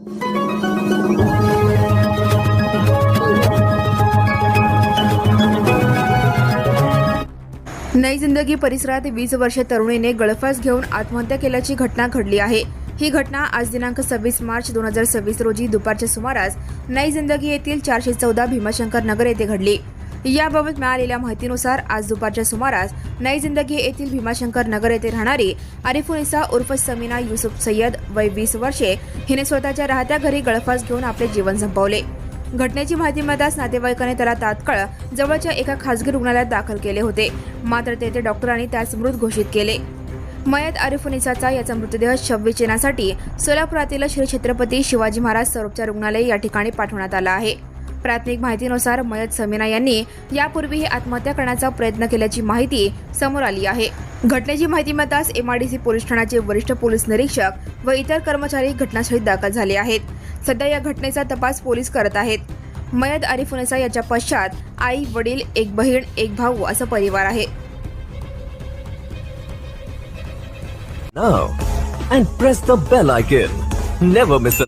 नई जिंदगी परिसरात 20 वर्षीय तरुणीने गळफास घेऊन आत्महत्या केल्याची घटना घडली आहे। ही घटना आज दिनांक 26 मार्च 2026 रोजी दुपारच्या सुमारास नई जिंदगी येथील 414 भीमाशंकर नगर येथे घडली। याबाबत मिळालेल्या माहितीनुसार आज दुपारच्या सुमारास नई जिंदगी येथील भीमाशंकर नगर येथे राहणारी आरिफुनिसा उर्फ समीना युसुफ सय्यद वय 20 वर्षे हिने स्वतःच्या राहत्या घरी गळफास घेऊन आपले जीवन संपवले। घटनेची माहिती मिळताच नातेवाईकांनी त्याला तात्काळ जवळच्या एका खासगी रुग्णालयात दाखल केले होते, मात्र तेथे डॉक्टरांनी त्यास मृत घोषित केले। मयत आरिफुनिसाचा याचा मृतदेह शवविच्छेदनासाठी सोलापुरातील श्री छत्रपती शिवाजी महाराज सर्वोपचार रुग्णालय या ठिकाणी पाठवण्यात आला आहे। प्राथमिक माहितीनुसार मयत समीना यांनी यापूर्वीही आत्महत्या करण्याचा प्रयत्न केल्याची माहिती समोर आली आहे। घटनेची माहिती मिळताच MIDC पोलीस ठाण्याचे वरिष्ठ पोलीस निरीक्षक व इतर कर्मचारी घटनास्थळी दाखल झाले आहेत। सध्या या घटनेचा तपास पोलीस करत आहेत। मयत आरिफुनिसा याच्या पश्चात आई, वडील, एक बहीण, एक भाऊ असा परिवार आहे। Now and press the bell icon. Never miss a